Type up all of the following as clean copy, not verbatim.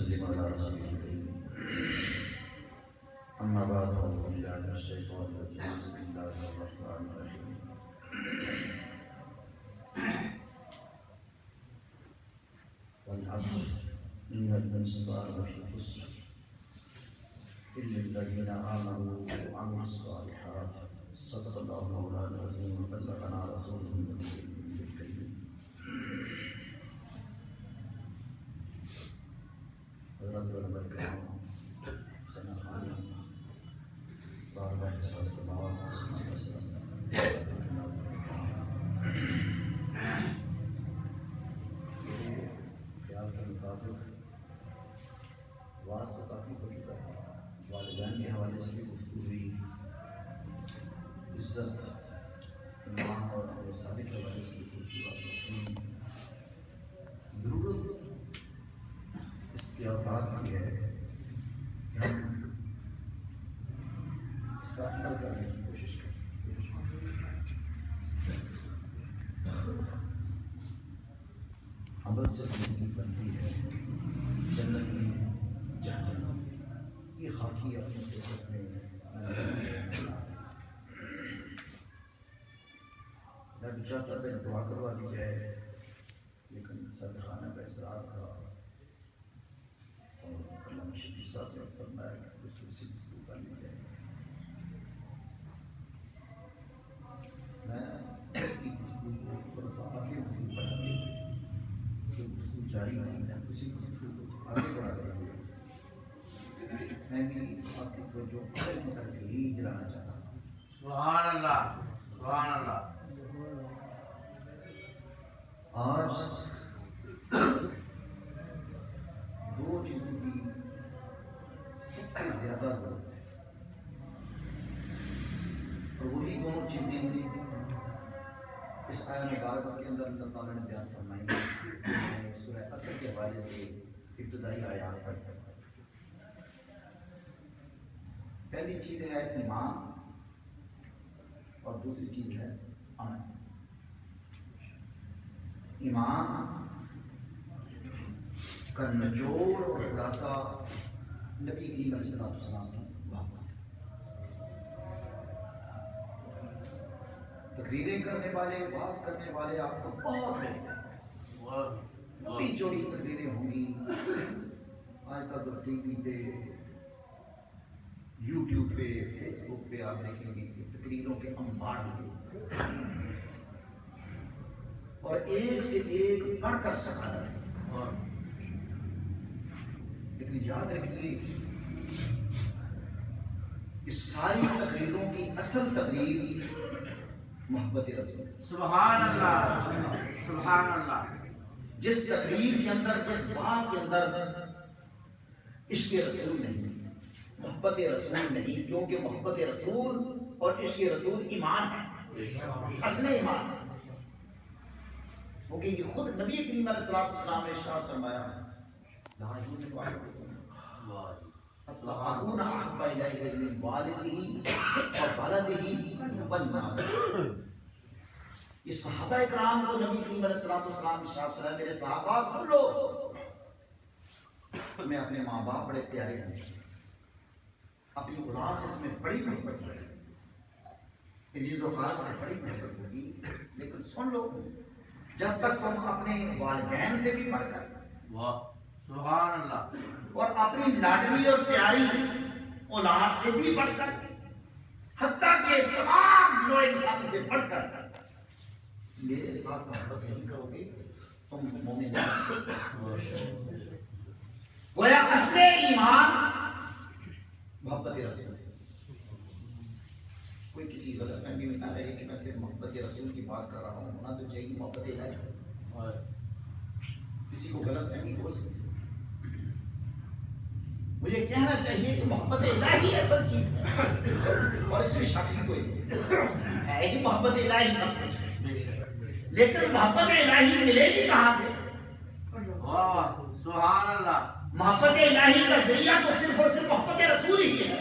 وسلم على رسول الكريم أما بعد أعوذ بالله من الشيطان الرجيم بسم الله الرحمن الرحيم والعصر إن الإنسان لفي خسر إلا الذين آمنوا وعملوا الصالحات صدق الله مولانا العظيم وبلغنا رسوله النبي الكريم. حضرت علماء کرام سنخان بارگاہ ساز کباب میرے خیال کے مطابق واز تو کافی ہو چکا ہے. والدین کے حوالے سے بھی گفتگو ہوئی, عزت ایمان اور اپنے صادق کے حوالے سے گفتگو ہوئی. ضرورت اس کی بات کی ہے کہ ہم اس کا عمل کرنے کی کوشش کریں. عمل سے زندگی بنتی ہے, جنت میں جہنم. یہ خاکی اپنے فطرت میں میں تو چاہتا تھا دعا کروا دی جائے, لیکن صدقانہ کا اصرار تھا اور علامہ شبیر صاحب نے فرمایا کہ کچھ سے گفتگو کر لی جائے. میں تھوڑا سا آگے مزید بڑھا کے کہ گفتگو جاری نہیں ہے, اسی گفتگو کو آگے بڑھا رہے ہیں. میں بھی آپ کی توجہ قدر کی طرف یہی دلانا چاہتا ہوں. سبحان اللہ, سبحان اللہ. آج دو چیزوں کی سب سے زیادہ ضرورت ہے, اور وہی دونوں چیزیں اس آیت مبارکہ کے اندر اللہ تعالیٰ نے بیان فرمائی. میں سورہ عصر کے حوالے سے ابتدائی آیات پڑھی. پہلی چیز ہے ایمان اور دوسری چیز ہے عمل. ایمان کا نچوڑ اور خلاصہ نبی کریم علیہ السلام کی بات ہے. تقریریں کرنے والے, واز کرنے والے آپ کو بہت ہیں, لمبی چوڑی تقریریں ہوں گی. آج کل تو ٹی وی پہ, یوٹیوب پہ, فیس بک پہ آپ دیکھیں گے کہ تقریروں کے انبار لگے اور ایک سے ایک بڑھ کر سکھا رہے ہیں. لیکن یاد رکھیے اس ساری تقریروں کی اصل تقریر محبت رسول. سبحان اللہ, سبحان اللہ. جس تقریر کے اندر, جس باز کے اندر عشق رسول نہیں, محبت رسول نہیں, کیونکہ محبت رسول اور عشق رسول ایمان ہے, اصل ایمان ہے. کیونکہ یہ خود نبی کریم علیہ السلام نے ارشاد فرمایا لا یؤمن احدکم حتی اکون احب الیہ من والدہ وولدہ والناس. یہ صحابہ اکرام کو نبی کریم علیہ السلام ارشاد فرمایا, میرے صحابہ سن لو, میں اپنے ماں باپ بڑے پیارے ہیں, اپنی اولاد سے تمہیں بڑی محبت ہے, عزیز و قرب سے بڑی محبت ہوگی, لیکن سن لو جب تک تم اپنے والدین سے بھی بڑھ کر, سبحان اللہ, اور اپنی لاڈلی اور پیاری اولاد سے بھی بڑھ کر, حتیٰ کہ تمام نوع انسانی سے بڑھ کر میرے ساتھ محبت نہیں کرو گے تم مومن نہیں. گویا اصل ایمان محبت رسول. کوئی کسی غلط فہمی میں نہ رہے کہ میں صرف محبت رسول کی بات کر رہا ہوں, ہونا تو چاہیے محبت الہی. کسی کو غلط فہمی ہو سکتی ہے. مجھے کہنا چاہیے کہ محبت الہی اصل چیز ہے, اور اس میں شک ہی کوئی نہیں ہے ہی محبت الہی سب کچھ ہے. لیکن محبت الہی ملے گی کہاں سے؟ سبحان اللہ. محبت الہی کا ذریعہ تو صرف اور صرف محبت رسول ہی ہے.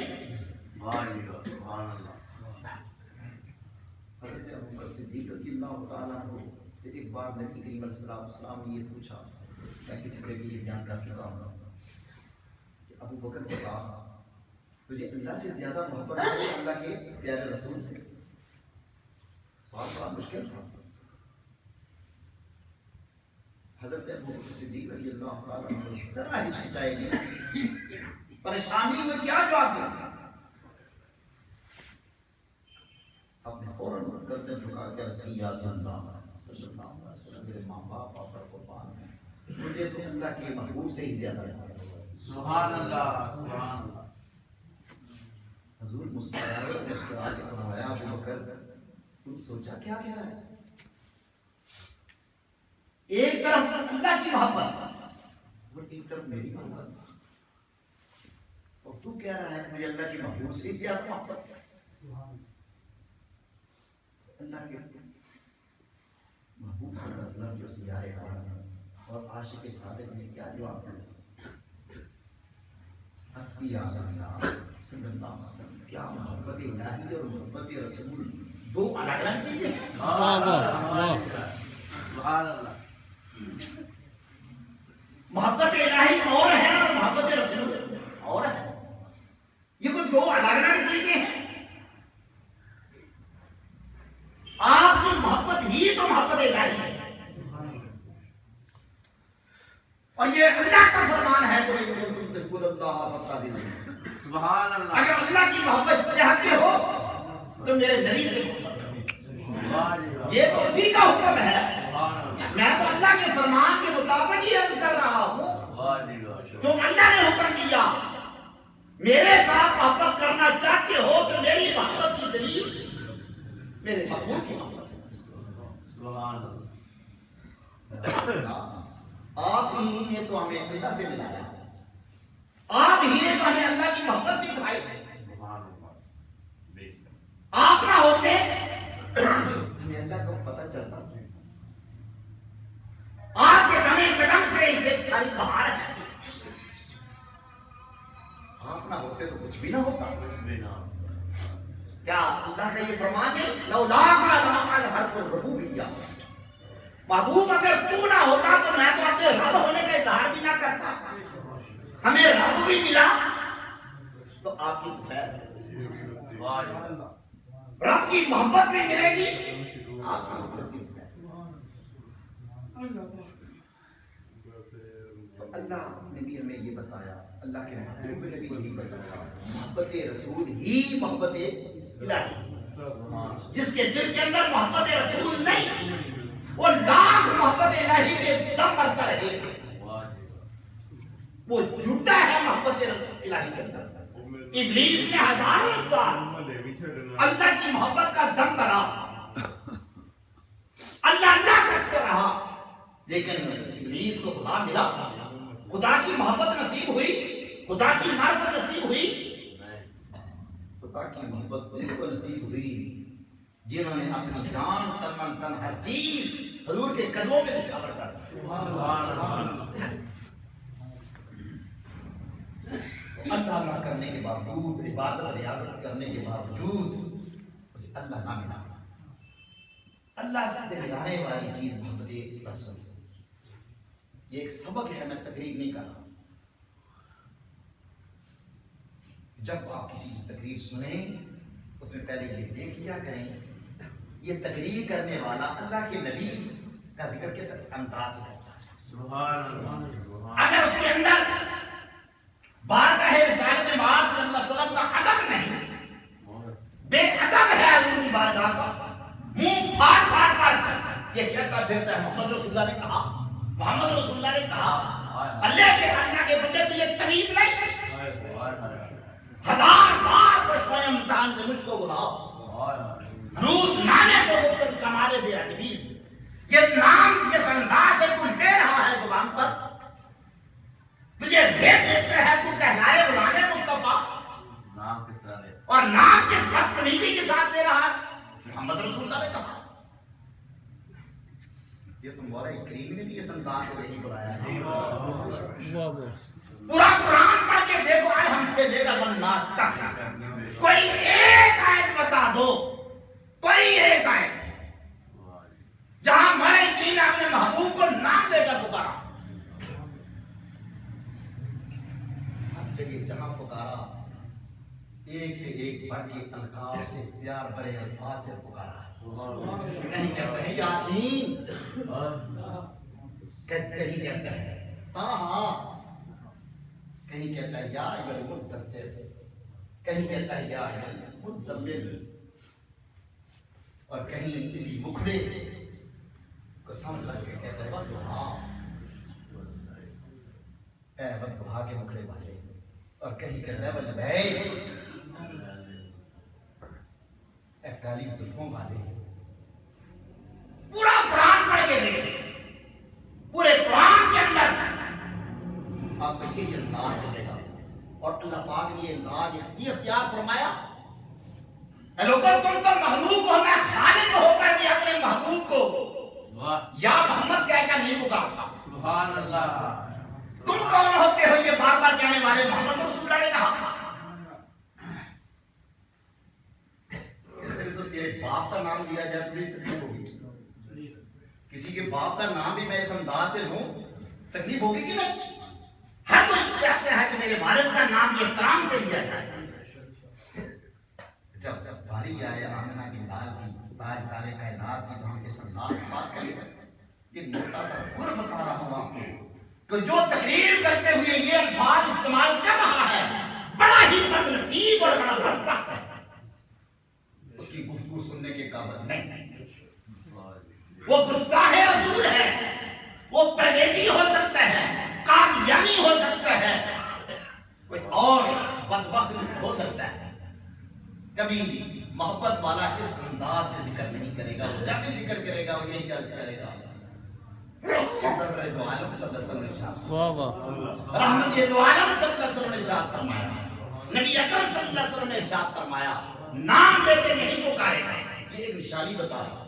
حضرت ابوبکر صدیق رضی اللہ تعالیٰ عنہ سے ایک بار نبی کریم علیہ السلام نے یہ پوچھا, میں کسی جگہ یہ بیان کر چکا ہوں, ابو بکر کو کہا تجھے اللہ سے زیادہ محبت ہے اللہ کے پیارے رسول سے؟ سوال بڑا مشکل تھا. حضرت ابو بکر صدیق رضی اللہ تعالیٰ عنہ ذرا ہچکچائے نہیں, پریشانی میں کیا جواب دیں. آپ نے فوراً گردن جھکا کے عرض کی یا رسول اللہ صلی اللہ علیہ وسلم میرے ماں باپ آپ پر قربان ہیں, مجھے تو اللہ کے محبوب سے ہی زیادہ ہے. سبحان اللہ سبحان اللہ. حضور مسکرا کے فرمایا ابو بکر تم سوچا کیا کہہ رہا ہے؟ ایک طرف اللہ کی محبت اور ایک طرف میری محبت, اور تو کہہ رہا ہے کہ مجھے اللہ کی محبوب سے زیادہ محبت. اللہ کے محبوب صلی اللہ علیہ وسلم جو سیارے اور عاشق صادق نے کیا جواب دیا؟ کیا محبت الہی اور محبت رسول دو الگ الگ چیزیں ہیں. محبت الہی اور ہے اور محبت رسول اور ہے, یہ کوئی دو الگ الگ چیزیں ہیں. آپ کی محبت ہی تو محبت الہی ہے, اور یہ اللہ کا فرمان ہے سبحان اللہ. اگر اللہ کی محبت چاہتے ہو تو میرے نبی سے محبت کرو, یہ تو اسی کا حکم ہے. میں تو اللہ کے فرمان کے مطابق ہی عرض کر رہا ہوں. تم اللہ نے حکم دیا میرے ساتھ محبت کرنا چاہتے ہو تو میری محبت کی دلیل میرے محبوب کی محبت ہے. آپ ہی نے تو ہمیں اللہ سے ملایا, آپ ہی نے تو ہمیں اللہ کی محبت سکھائی. آپ نہ ہوتے ہمیں اللہ کو پتہ چلتا. آپ کے دم قدم سے عزت ساری بہار ہے. آپ نہ ہوتے تو کچھ بھی نہ ہوتا. کیا اللہ کا یہ فرمان ہے لولاک الحق الربوبیہ, محبوب اگر تو نہ ہوتا تو میں تو اپنے رب ہونے کا اظہار بھی نہ کرتا. ہمیں رب بھی ملا تو آپ کی خیر, رب کی محبت بھی ملے گی آپ کی محبت بھی خیر. تو اللہ نے بھی ہمیں یہ بتایا, اللہ کے محبوب نے بھی یہی بتایا محبت رسول ہی محبت الہی. جس کے دل کے اندر محبت رسول نہیں وہ لاکھ محبت الہی کے دم بھرتا رہے, وہ جھوٹا ہے محبت الہی کے اندر. ابلیس نے ہزاروں سال اللہ کی محبت کا دم بھرا, اللہ اللہ کرتے رہا, لیکن ابلیس کو خدا ملا, خدا کی محبت نصیب ہوئی, خدا کی معرفت نصیب ہوئی, خدا کی محبت ان کو نصیب ہوئی جنہوں نے اپنی جان تن من تن ہر چیز حضور کے قدموں میں نچھاور کر دی. اللہ اللہ کرنے کے باوجود, عبادت ریاضت کرنے کے باوجود اسے اللہ نہ ملا. اللہ سے ملانے والی چیز محبت رسول. یہ ایک سبق ہے, میں تقریر نہیں کر رہا. جب آپ کسی کی تقریر سنیں اس میں پہلے یہ دیکھ لیا کریں یہ تقریر کرنے والا اللہ کے نبی کا ذکر کس انداز سے کرتا ہے. اگر اس کے اندر بارگاہ رسالت مآب صلی اللہ علیہ وسلم کا ادب نہیں, بے ادب ہے حضور کی بارگاہ کا, منہ پھاڑ پھاڑ کر یہ کہتا پھرتا ہے محمد رسول اللہ نے کہا, محمد رسول اللہ نے کہا, اللہ کے اللہ کے بندے تجھے تمیز نہیں, ہزار بار پشوائے امتحان سے مجھ کو بلاؤ, روز نانے کو گفتن کمالے بے ادبیز, یہ نام جس انداز سے تو لے رہا ہے زبان پر تجھے زیب دیتے ہیں تو کہلائے بلانے مصطفیٰ, اور نام کس بدتمیزی کے ساتھ دے رہا ہے محمد رسول اللہ نے کہا. یہ تو مولا کریم نے بھی اس انداز سے نہیں بلایا ہے. پورا قرآن پڑھ کے دیکھو آج ہم سے لے کر والناس تک کوئی ایک آیت بتا دو, کوئی ایک آیت جہاں مولا کریم نے اپنے محبوب کو نام لے کر پکارا. جگہ جہاں پکارا ایک سے ایک بڑھ کے القاب سے پیار بھرے الفاظ سے پکارا. کہیں کہتا ہے یاسین, کہیں کہتا ہے طٰہٰ, کہیں کہتا ہے یا ایھا المدثر, کہیں کہتا ہے یا ایھا المزمل, اور کہیں کسی مکھڑے کو سمجھ لگ کے کہتا ہے والضحیٰ, اے والضحیٰ کے مکھڑے والے, اور کہیں کہتا ہے واللیل, اے کالی زلفوں والے. پورا قرآن پڑھ کے دیکھیں, پورے قرآن کے اندر آپ کو یہ انداز ملے گا. اور اللہ پاک نے یہ انداز اختیار فرمایا, اے لوگوں تم تو محبوب ہو, میں خالق ہو کر بھی اپنے محبوب کو یا محمد کہہ کر نہیں پکارتا. سبحان اللہ. تم کون ہوتے ہو یہ بار بار کہنے والے؟ محمد رسول اللہ نے کہا اس طرح تو تیرے باپ کا نام لیا جائے تو بڑی تکلیف ہوگی. کسی کے باپ کا نام بھی میں اس انداز سے لوں تکلیف ہوگی کہ نہیں؟ ہر کوئی کہتا ہے کہ میرے والد کا نام یہ کرام سے لیا جائے. جب باری آئے آمنہ کی لال کی تاجدار کائنات کی تو ہم اس انداز سے بات کریں. یہ موٹا سا گر بتا رہا ہوں آپ کو کہ جو تقریر کرتے ہوئے یہ الفاظ استعمال کر رہا ہے بڑا ہی بد نصیب اور بڑا بدبخت ہے. اس کی گفتگو سننے کے قابل نہیں. وہ گستاخ رسول ہے, وہ پرویزی ہو سکتا ہے, قادیانی ہو سکتا ہے, کوئی اور بدبخت ہو سکتا ہے. کبھی محبت والا اس انداز سے ذکر نہیں کرے گا. وہ جب بھی ذکر کرے گا وہ یہی عرض کرے گا رحمت دو عالم صلی اللہ علیہ وسلم نے ارشاد فرمایا, نبی اکرم صلی اللہ علیہ وسلم نے ارشاد فرمایا نام لے کے نہیں پکارے گا. یہ ایک نشانی بتا رہا.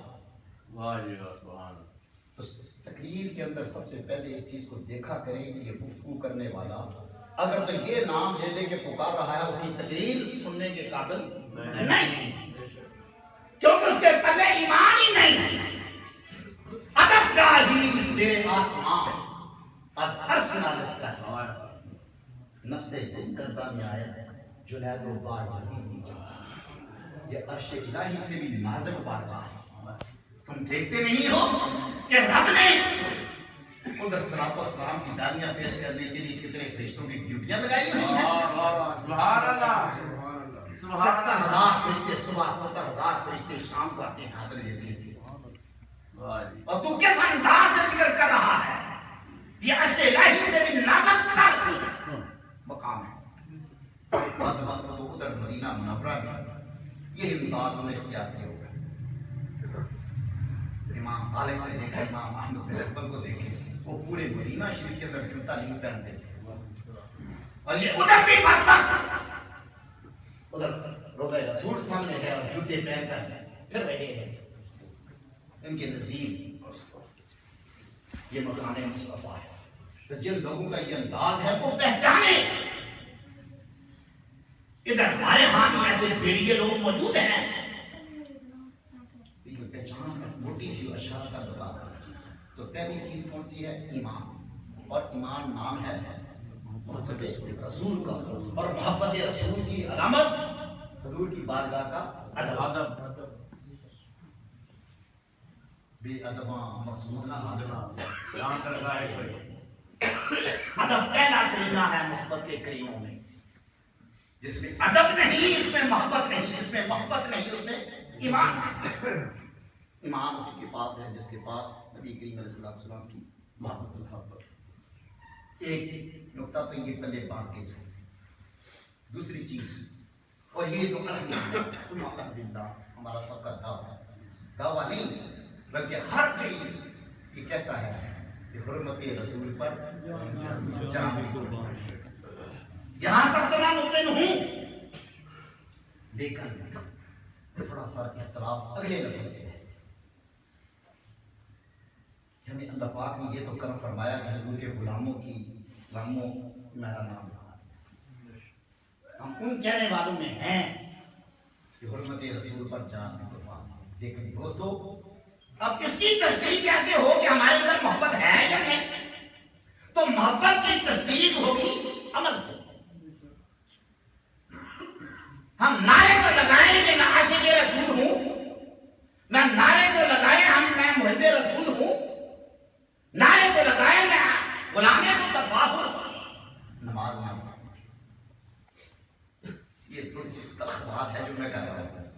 تو تقریر کے اندر سب سے پہلے اس چیز کو دیکھا کریں کہ یہ گفتگو کرنے والا اگر تو یہ نام لے لے کے پکار رہا ہے اس کی تقریر سننے کے قابل نہیں, کیونکہ اس کے پہلے ایمان ہی نہیں. ادب کا ہی اس میرے آسمان از عرش نازل ہے. نفس زندہ میں آیا ہے جنید و بار عزیزی جاتا, یہ عرش الہی سے بھی نازک بارگاہ ہے. تم دیکھتے نہیں ہو کہ رب نے ادھر صلاۃ و سلام کی دالیاں پیش کرنے کے لیے کتنے فرشتوں کی ڈیوٹیاں لگائی ہوئی ہیں. سبحان اللہ. 70,000 فرشتے صبح, 70,000 فرشتے شام کو آتے ہیں حاضری دیتے ہیں. اور تو کس انداز سے ذکر کر رہا ہے؟ یہ عرش الہی سے بھی نازک تر مقام ہے. بعد وقت تو ادھر مدینہ منورہ میں یہ امداد انہیں اختیار کیا ہوگا. امام مالک سے دیکھیں, امام احمد بن حنبل کو دیکھیں, وہ پورے مدینہ شریف کے اندر جوتا نہیں پہنتے تھے. اور یہ ادھر بھی بدبخت ادھر روضہ رسول سامنے ہے اور جوتے پہن کر پھر رہے ہیں. ان کے نزدیک یہ مکان مصطفیٰ ہے. تو جن لوگوں کا یہ انداز ہے وہ پہچانے. ادھر ہمارے ہاں بھی ایسے بھیڑیے لوگ موجود ہیں. یہ پہچان موٹی سی اشارہ کا بتا. تو پہلی چیز کون سی ہے؟ ایمان. اور ایمان نام ہے محبت رسول کا, اور محبت رسول کی علامت حضور کی بارگاہ کا ادب. بے ادباں مقصود نہ ادب پہلا کریمہ ہے محبت کے کریموں میں. جس میں ادب نہیں اس میں محبت نہیں, جس میں محبت نہیں اس میں ایمان نہیں. ایمان اس کے پاس ہے جس کے پاس نبی کریم علیہ السلام کی محبت. ایک نقطہ تو یہ پہلے باندھ کے جائے. دوسری چیز, اور یہ تو الحمدللہ ہمارا سب کا دعویٰ نہیں بلکہ ہر کوئی یہ کہتا ہے کہ حرمت رسول پر جان قربان. یہاں تک تو میں مطمئن ہوں, لیکن تھوڑا سا اختلاف اگلے لفظ میں ہے. ہمیں اللہ پاک نے یہ تو کرم فرمایا کہ حضور کے غلاموں میرا نام رہا. ہم ان کہنے والوں میں ہیں کہ حرمت رسول پر جان قربان. لیکن دوستو اب اس کی تصدیق کیسے ہو کہ ہمارے اندر محبت ہے یا نہیں؟ تو محبت کی تصدیق ہوگی عمل سے. نماز نہ پڑھیں. یہ تھوڑی سی تلخ بات ہے جو میں کر رہا ہوں.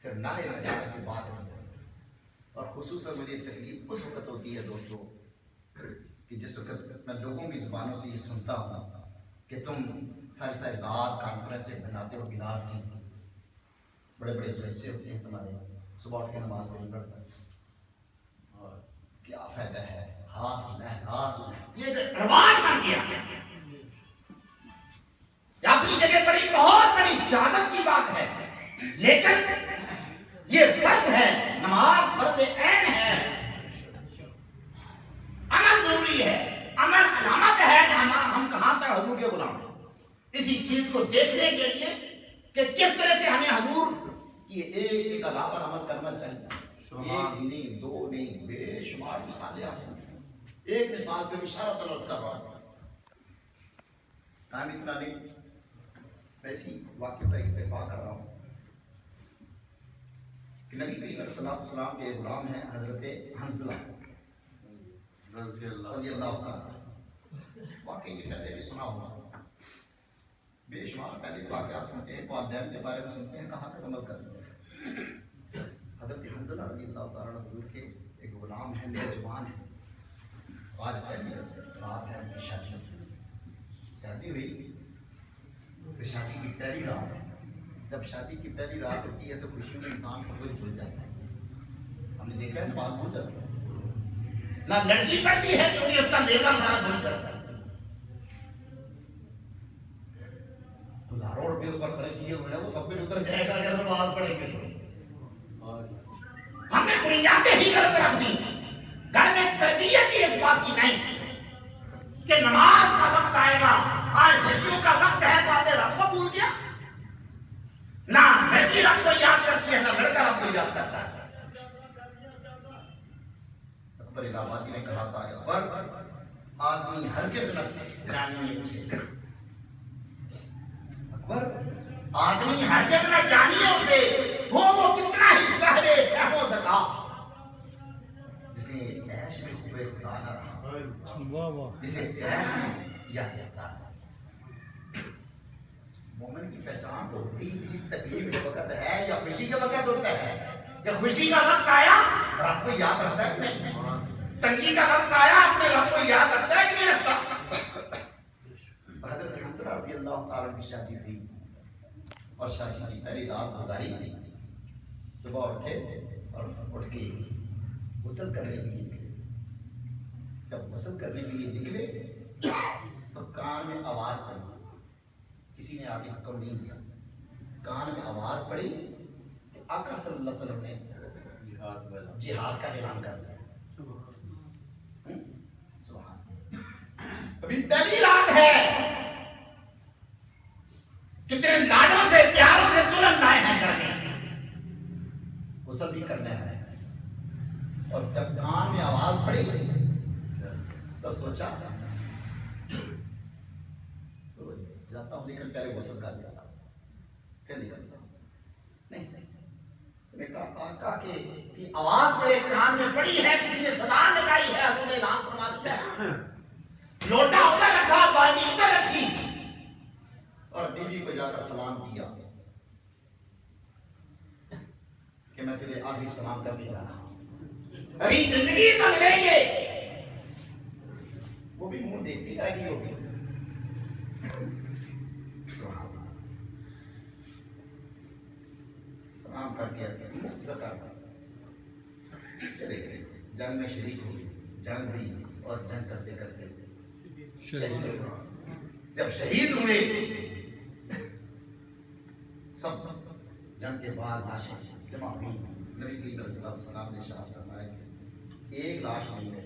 صرف نعرے لگانے سے بات نہیں. اور خصوصاً مجھے تکلیف اس وقت ہوتی ہے دوستو کہ جس وقت میں لوگوں کی زبانوں سے یہ سنتا ہوں کہ تم ساری ساری رات کانفرنس سے بناتے ہو بلال کی, بڑے بڑے جلسے ہوتے ہیں تمہارے, صبح اٹھ کے نماز نہیں پڑھتا, کیا فائدہ ہے؟ ہاتھ یہ رواج بن گیا. اپنی جگہ بڑی بہت بڑی سعادت کی بات ہے, لیکن یہ فرض ہے, نماز فرض عین ہے, عمل ضروری ہے, عمل علامت ہے کہ ہم کہاں تک حضور کے غلام ہیں. اسی چیز کو دیکھنے کے لیے کہ کس طرح سے ہمیں حضور کی ایک ادا پر عمل کرنا چاہیے. ایک نہیں, دو نہیں, بے شمار مثالیں آپ سنتے ہیں. ایک مثال سے اشارہ تلفظ کر رہا ہوں, ٹائم اتنا نہیں, ایسی واقعہ پر اتفاق کر رہا ہوں کہ نبی کریم صلی اللہ علیہ وسلم کے غلام ہیں حضرت حنظلہ رضی اللہ عنہ. واقعی یہ پہلے بھی سنا ہوگا, بے شمار پہلے واقعات سنتے ہیں, والدین کے بارے میں سنتے ہیں, کہاں تک عمل کرتے ہیں. حضرت حنظلہ رضی اللہ تعالیٰ عنہ کے ایک غلام ہیں, نوجوان ہیں. آج پہلی رات ہے ان کی شادی ہوئی. شادی کی پہلی رات ہے. جب شادی کی پہلی رات ہوتی ہے تو خوشی میں انسان سب کچھ بھول جاتا ہے. ہم نے دیکھا ہے بات بھول جاتا ہے, نہ لڑکی پڑتی ہے تو بھی اس کا میک اپ سارا بھول جاتا ہے. ہزاروں روپئے اس پر خرچ کیے ہوئے ہیں, وہ سب کچھ اتر جائے گا اگر نماز پڑھیں گے. ہم نے بنیادیں ہی غلط رکھ دی. گھر میں تربیت ہی اس بات کی نہیں کہ نماز کا وقت آئے گا, آج خوشیوں کا وقت ہے تو آپ نے رب کو بھول دیا. نہ لڑکی رب کو یاد کرتی ہے, نہ لڑکا رب کو یاد کرتا ہے. اکبر الہ آبادی نے کہا تھا, اکبر آدمی ہرگز نہ جانیے اسے. اکبر آدمی ہرگز نہ جانیے اسے, وہ کتنا ہی سہل فہم و ذکا, جسے عیش میں خوب خدا نہ رہا, جسے عیش میں یاد رہتا. مومن کی پہچان ہوتی کسی تکلیف کے وقت ہے یا خوشی کے وقت ہوتا ہے. یا خوشی کا وقت آیا رب کو یاد رکھتا ہے کہ نہیں, تنگی کا وقت آیا اپنے رب کو یاد رکھتا ہے کہ نہیں رکھتا. حضرت حنظلہ رضی اللہ تعالیٰ کی شادی ہوئی اور شادی کی پہلی رات گزاری. صبح اٹھے اور اٹھ کے غسل کرنے کے لیے نکلے. جب غسل کرنے کے لیے نکلے تو کان میں آواز پڑی, کسی نے آگے حکم نہیں دیا, کان میں آواز پڑی کہ آقا صلی اللہ علیہ وسلم نے جہاد کا اعلان کر دیا. سبحان اللہ, ابھی پہلی رات ہے, کتنے لاڈوں سے پیاروں سے دلہن لائے ہیں گھر میں, غسل بھی کرنا ہے. اور جب کان میں آواز پڑی تو سوچا جاتا ہوں, لیکن پہلے غسل کر لیا تھا پھر نکلتا ہوں. نہیں, اس نے کہا آقا کی آواز میرے کان میں پڑی ہے, کسی نے صدا لگائی ہے, حضور نے اعلان فرما دیا. لوٹا ادھر رکھا, بالٹی ادھر رکھی اور بیوی کو جا کر سلام کیا کہ میں تیرے آخری سلام کرنے جا رہا ہوں, ابھی زندگی تو ملیں گے. وہ بھی منہ دیکھتی رہ گئی ہوگی. سلام کر کے مختصر کر چلے گئے. جنگ میں شریک ہوئی, جنگ ہوئی اور جنگ کرتے کرتے شہید ہوئے. جب شہید ہوئے سب جنگ کے بعد لاشیں جمع ہوئی. نبی کریم صلی اللہ علیہ وسلم نے ارشاد فرمایا کہ ایک لاش نہیں ہے.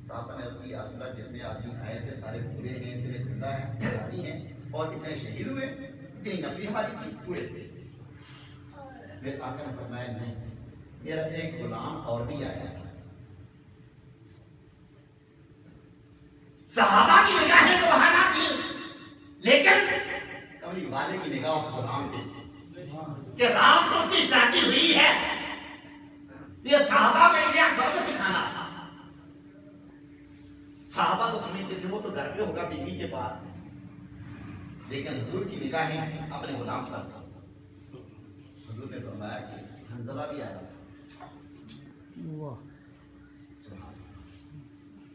صحابہ نے عرض کی یا رسول اللہ, جتنے آدمی آئے تھے سارے پورے ہیں, اتنے زندہ ہیں, راضی ہیں, اور اتنے شہید ہوئے, اتنی نفری ہماری تھی, پورے. میرے آقا نے فرمایا نہیں, میرا ایک غلام اور بھی آیا ہے. صحابہ کی نگاہیں تو وہاں نہ تھی, لیکن کملی والے کی نگاہ اس غلام پہ تھی کہ رات کو اس کی شادی ہوئی ہے. یہ صحابہ کا انڈیا سب کو سکھانا تھا. صحابہ تو سمجھتے تھے وہ تو گھر پہ ہوگا بیوی کے پاس، لیکن حضور کی نگاہیں اپنے غلام پر تھی۔ حضور نے فرمایا کہ حنظلہ بھی آیا۔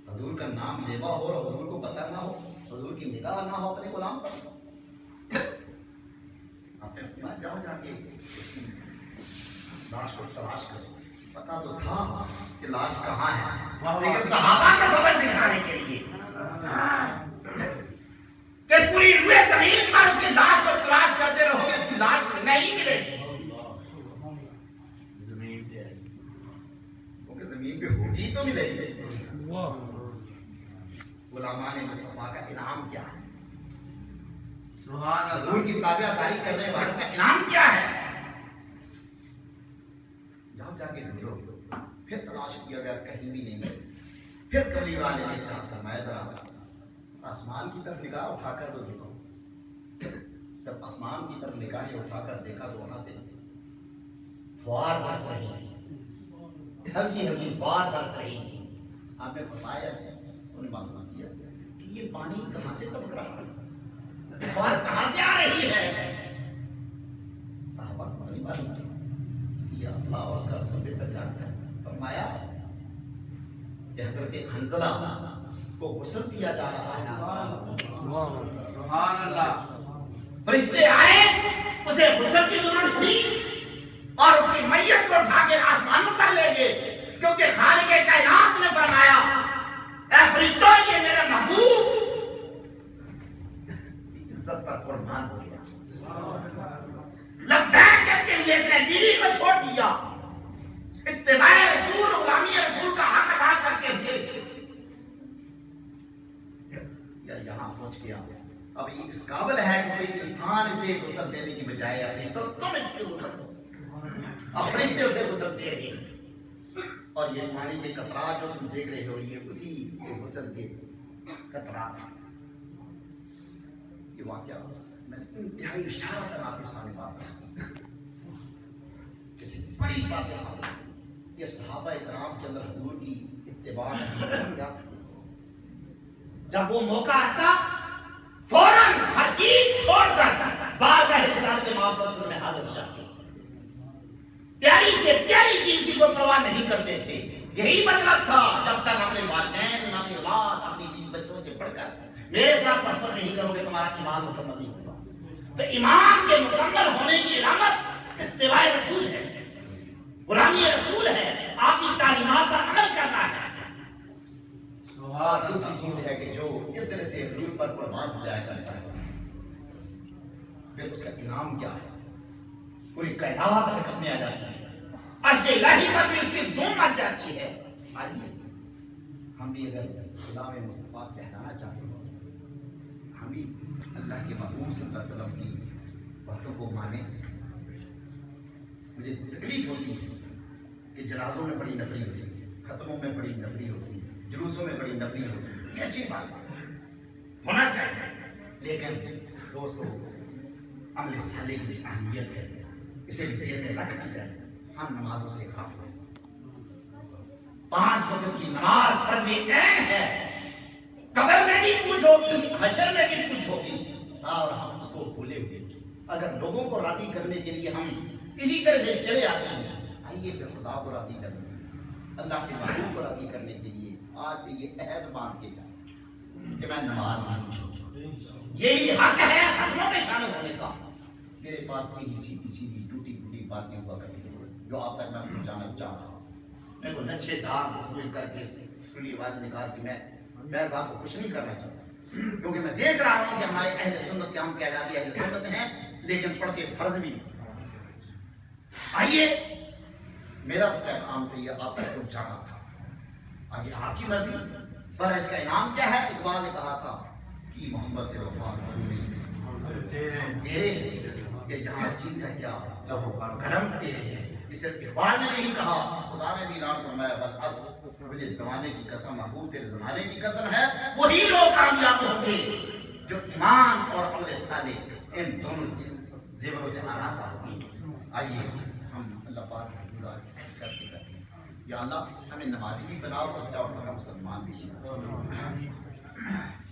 حضور کا نام لیوا ہو اور حضور کو پتہ نہ ہو، حضور کی نگاہ نہ ہو اپنے غلام پر، آپ نے فرمایا جاؤ جا کے لاش کو تلاش کرو۔ پتا تو تھا کہ لاش کہاں ہے، لیکن صحابہ کا سبق سکھانے کے لیے کہ پوری روئے زمین پر اس کی لاش کو تلاش کرتے رہو گے، اس کی لاش نہیں ملے گی، کیونکہ زمین پہ ہوگی تو ملے گی۔ علماء مصطفیٰ کا انعام کیا ہے؟ سبحان اللہ، حضور کی تابعہ داری کرنے والوں کا انعام کیا ہے؟ جاؤ جا کے ڈھونڈو۔ پھر تلاش کیا گیا، کہیں بھی نہیں ملے۔ پھر کملی والے نے ارشاد فرمایا ذرا آسمان کی طرف نگاہ اٹھا کر تو دیکھو۔ جب آسمان کی طرف نگاہیں اٹھا کر دیکھا تو وہاں سے فوار برس رہی تھی، ہلکی ہلکی فوار برس رہی تھی۔ آپ نے فرمایا، انہوں نے محسوس کیا کہ یہ پانی کہاں سے ٹپک رہا ہے، فوار کہاں سے آ رہی ہے؟ صحابہ کو نہیں معلوم، اس لیے اللہ اور اس کا رسول بہتر جانتا ہے۔ فرمایا کہ حضرت حنظلہ کو غسل دیا جا رہا ہے۔ سبحان اللہ، فرشتے آئے، اسے غسل کی ضرورت تھی اور اس کی میت کو اٹھا کے آسمانوں پر لے گئے، کیونکہ خالق کائنات نے فرمایا اے فرشتوں یہ میرا محبوب عزت پر قربان ہو گیا، لبیک کر کے لیے اس نے بیوی کو چھوڑ دیا، اتباع رسول غلامی رسول کا حق ادا کر کے دے یا یہاں پہنچ گیا۔ اب یہ اس قابل ہے کہ کوئی انسان اسے غسل دینے کی بجائے فرشتوں تم اس کے غسل دو، اب فرشتے اسے غسل دے رہے ہیں، اور یہ پانی کے قطرات جو تم دیکھ رہے ہو یہ اسی کے غسل کے قطرات ہیں۔ یہ واقعہ میں نے انتہائی اشارہ آپ کے سامنے بات کسی بڑی بات کے سامنے یہ صحابہ اکرام کے اندر حضور کی اتباع کیا، جب وہ موقع آتا فوراً ہر چیز چھوڑ کر بارگاہ رسالت مآب صلی اللہ علیہ وسلم میں حاضر جاتے، پیاری سے پیاری چیز کی کوئی پرواہ نہیں کرتے تھے۔ یہی مطلب تھا جب تک اپنے والدین، اپنی اولاد، اپنی بیوی بچوں سے پڑھ کر میرے ساتھ محبت نہیں کرو گے تمہارا ایمان مکمل نہیں ہوگا۔ تو ایمان کے مکمل ہونے کی علامت اتباع رسول ہے، غلامی رسول ہے، آپ کی تعلیمات پر عمل کرنا ہے۔ اور دوسری چیز ہے کہ جو اس طرح سے حضور پر قربان ہو جائے کرتا ہے پھر اس کا انعام کیا ہے؟ پوری کائنات حرکت میں آ جاتی ہے، عرش الہی پر بھی اس کی دھوم مچ جاتی ہے۔ آئیے ہم بھی اگر غلام مصطفیٰ کہلانا چاہتے ہیں، ہم بھی اللہ کے محبوب صلی اللہ علیہ وسلم کی باتوں کو مانیں۔ مجھے تکلیف ہوتی ہے کہ جنازوں میں بڑی نفری ہوتی ہے، ختموں میں بڑی نفری ہوتی ہے، جلوسوں میں بڑی نفری ہوتی ہے۔ یہ اچھی بات ہے، ہونا چاہیے، لیکن دوستو عمل صالح کی اہمیت ہے، اسے بھی ذہن میں رکھنا چاہیے۔ ہم نمازوں سے غافل ہیں، 5 وقت کی نماز فرض عین ہے، قبر میں بھی پوچھ ہوگی، حشر میں بھی پوچھ ہوگی، اور ہم اس کو بھولے ہوئے۔ اگر لوگوں کو راضی کرنے کے لیے ہم اسی طرح سے چلے آتے ہیں، آئیے پھر خدا کو راضی کرنے، اللہ کے محبوب کو راضی کرنے کے لیے آج سے یہ عہد مان کے جائیں کہ میں نماز نہیں چھوڑوں۔ یہی حق ہے ختموں میں شامل ہونے کا۔ میرے پاس یہی سیدھی سیدھی ٹوٹی پھوٹی باتیں ہوا کرتی ہیں جو آپ تک میں پہنچانا چاہ رہا ہوں۔ میں کو لچھے دار مخلوق کر کے کھلی آواز نکال کے میں آپ کو خوش نہیں کرنا چاہتا، کیونکہ میں دیکھ رہا ہوں کہ ہمارے اہل سنت کے ہم کہلاتے اہل سنت ہیں لیکن پڑھتے فرض بھی نہیں۔ آئیے میرا پیغام تو یہ آپ تک پہنچانا تھا، آگے آپ کی مرضی، پر اس کا انعام کیا ہے؟ اقبال نے کہا تھا کہ محمد سے وفا تیرے کہ جہاں چیز ہے کیا کرم تیرے ہیں۔ اس صرف اقبال نے نہیں کہا، خدا نے بھی اعلان فرمایا بس مجھے زمانے کی قسم، محبوب تیرے زمانے کی قسم ہے، وہی لوگ کامیاب ہوں گے جو ایمان اور عمل صالح ان دونوں زیوروں سے آراستہ ہوں۔ آئیے ہم اللہ پاک کرتے یا اللہ ہمیں نمازی بھی بنا اور سچا اور پکا مسلمان بھی بنا.